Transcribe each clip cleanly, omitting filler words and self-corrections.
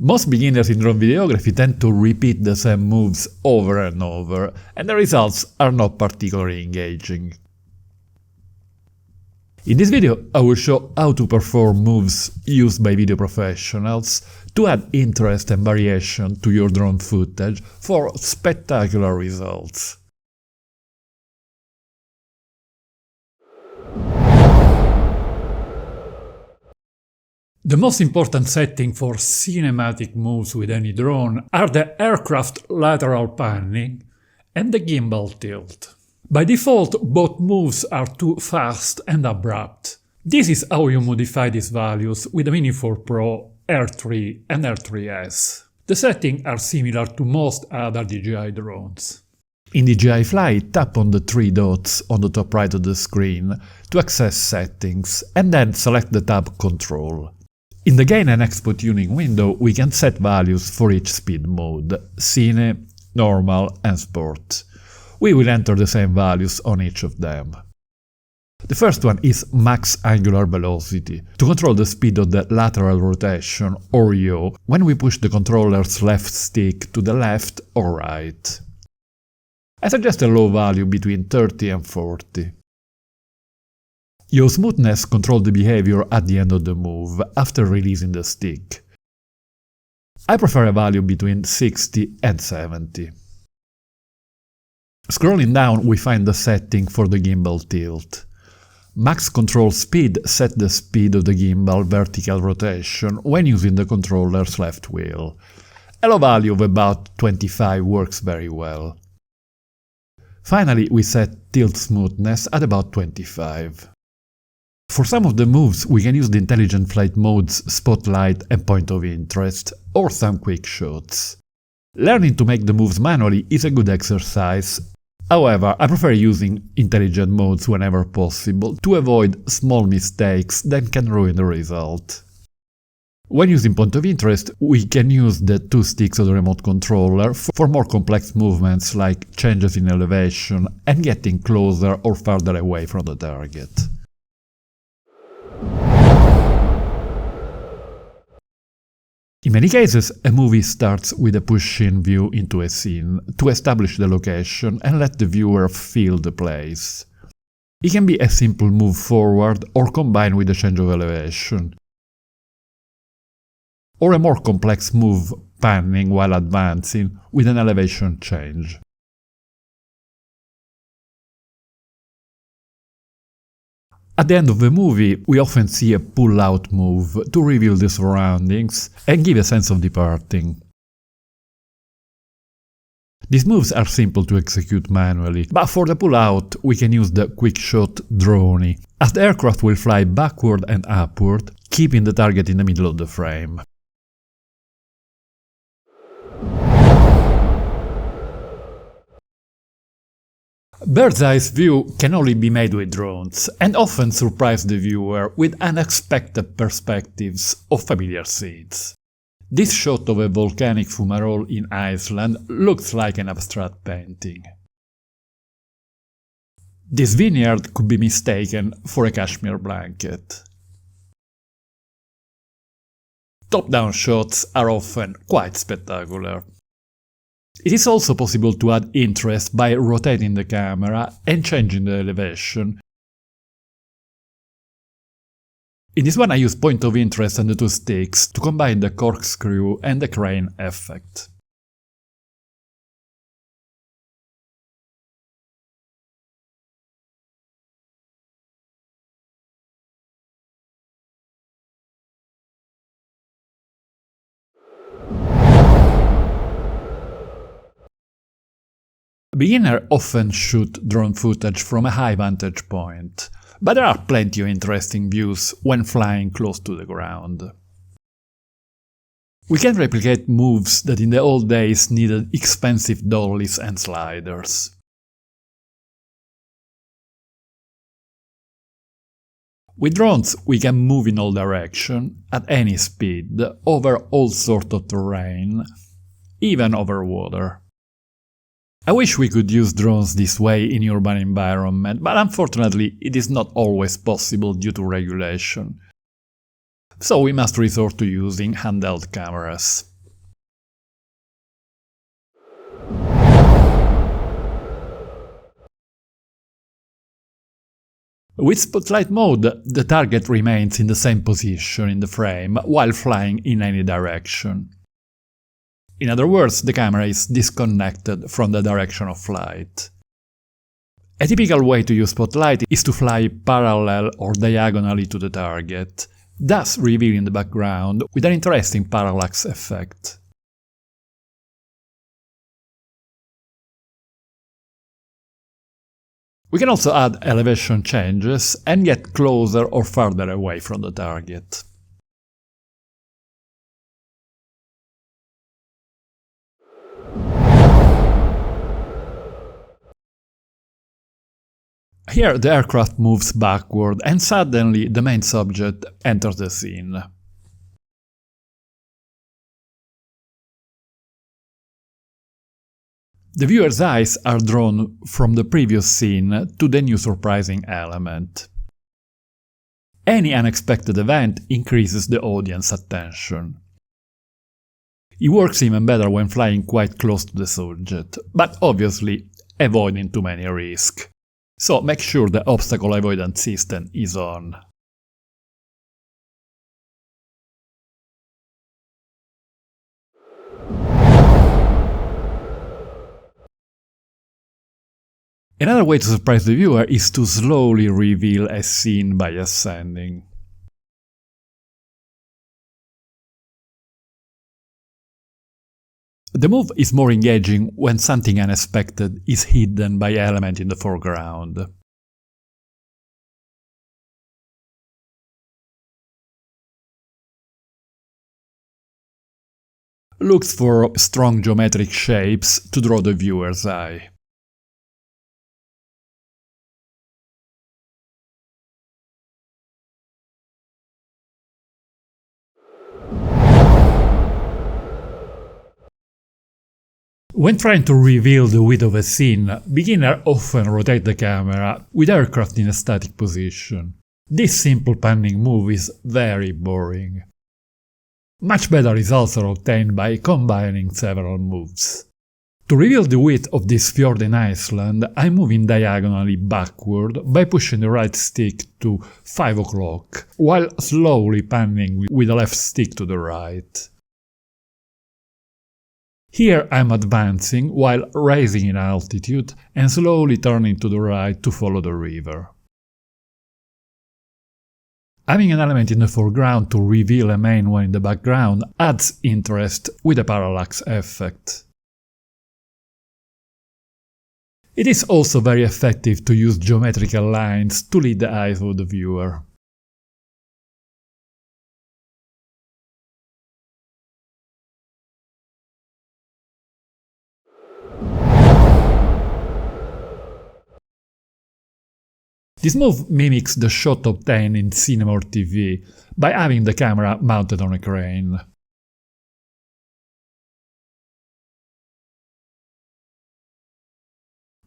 Most beginners in drone videography tend to repeat the same moves over and over, and the results are not particularly engaging. In this video, I will show how to perform moves used by video professionals to add interest and variation to your drone footage for spectacular results. The most important setting for cinematic moves with any drone are the aircraft lateral panning and the gimbal tilt. By default, both moves are too fast and abrupt. This is how you modify these values with the Mini 4 Pro, R3 and R3S. The settings are similar to most other DJI drones. In DJI Fly, tap on the three dots on the top right of the screen to access settings and then select the tab Control. In the Gain and Expo tuning window, we can set values for each speed mode: Cine, Normal and Sport. We will enter the same values on each of them. The first one is max angular velocity, to control the speed of the lateral rotation, or yaw, when we push the controller's left stick to the left or right. I suggest a low value between 30 and 40. Yaw smoothness controls the behavior at the end of the move, after releasing the stick. I prefer a value between 60 and 70. Scrolling down, we find the setting for the gimbal tilt. Max control speed sets the speed of the gimbal vertical rotation when using the controller's left wheel. A low value of about 25 works very well. Finally, we set tilt smoothness at about 25. For some of the moves, we can use the intelligent flight modes Spotlight and Point of Interest, or some quick shots. Learning to make the moves manually is a good exercise. However, I prefer using intelligent modes whenever possible to avoid small mistakes that can ruin the result. When using Point of Interest, we can use the two sticks of the remote controller for more complex movements like changes in elevation and getting closer or farther away from the target. In many cases, a movie starts with a push-in view into a scene to establish the location and let the viewer feel the place. It can be a simple move forward or combined with a change of elevation, or a more complex move panning while advancing with an elevation change. At the end of the movie, we often see a pull-out move to reveal the surroundings and give a sense of departing. These moves are simple to execute manually, but for the pull-out we can use the quick shot drone, as the aircraft will fly backward and upward, keeping the target in the middle of the frame. Bird's eye view can only be made with drones, and often surprise the viewer with unexpected perspectives of familiar scenes. This shot of a volcanic fumarole in Iceland looks like an abstract painting. This vineyard could be mistaken for a cashmere blanket. Top-down shots are often quite spectacular. It is also possible to add interest by rotating the camera and changing the elevation. In this one I use Point of Interest and the two sticks to combine the corkscrew and the crane effect. Beginners often shoot drone footage from a high vantage point, but there are plenty of interesting views when flying close to the ground. We can replicate moves that in the old days needed expensive dollies and sliders. With drones we can move in all directions, at any speed, over all sorts of terrain, even over water. I wish we could use drones this way in urban environment, but unfortunately it is not always possible due to regulation. So we must resort to using handheld cameras. With Spotlight mode, the target remains in the same position in the frame while flying in any direction. In other words, the camera is disconnected from the direction of flight. A typical way to use Spotlight is to fly parallel or diagonally to the target, thus revealing the background with an interesting parallax effect. We can also add elevation changes and get closer or further away from the target. Here the aircraft moves backward and suddenly the main subject enters the scene. The viewer's eyes are drawn from the previous scene to the new surprising element. Any unexpected event increases the audience attention. It works even better when flying quite close to the subject, but obviously avoiding too many risks. So make sure the obstacle avoidance system is on. Another way to surprise the viewer is to slowly reveal a scene by ascending. The move is more engaging when something unexpected is hidden by an element in the foreground. Looks for strong geometric shapes to draw the viewer's eye. When trying to reveal the width of a scene, beginners often rotate the camera with aircraft in a static position. This simple panning move is very boring. Much better results are obtained by combining several moves. To reveal the width of this fjord in Iceland, I'm moving diagonally backward by pushing the right stick to 5 o'clock, while slowly panning with the left stick to the right. Here I'm advancing while rising in altitude and slowly turning to the right to follow the river. Having an element in the foreground to reveal a main one in the background adds interest with a parallax effect. It is also very effective to use geometrical lines to lead the eyes of the viewer. This move mimics the shot obtained in cinema or TV by having the camera mounted on a crane.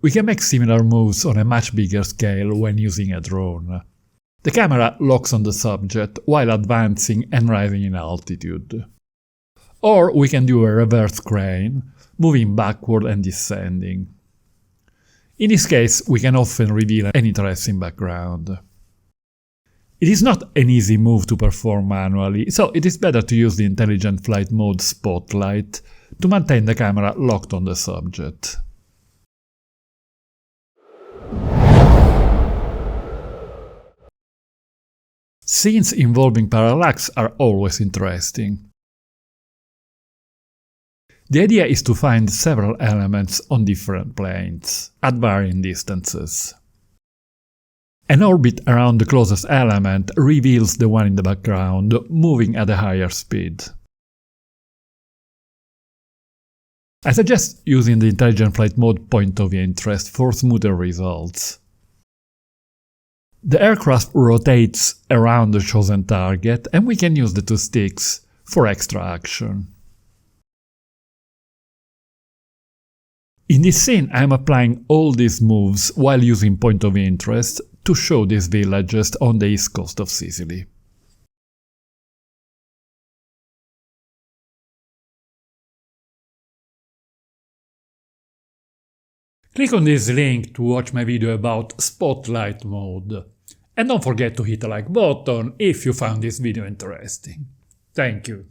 We can make similar moves on a much bigger scale when using a drone. The camera locks on the subject while advancing and rising in altitude. Or we can do a reverse crane, moving backward and descending. In this case, we can often reveal an interesting background. It is not an easy move to perform manually, so it is better to use the intelligent flight mode Spotlight to maintain the camera locked on the subject. Scenes involving parallax are always interesting. The idea is to find several elements on different planes, at varying distances. An orbit around the closest element reveals the one in the background, moving at a higher speed. I suggest using the intelligent flight mode point of interest for smoother results. The aircraft rotates around the chosen target, and we can use the two sticks for extra action. In this scene, I am applying all these moves while using point of interest to show these villages on the east coast of Sicily. Click on this link to watch my video about Spotlight mode. And don't forget to hit the like button if you found this video interesting. Thank you.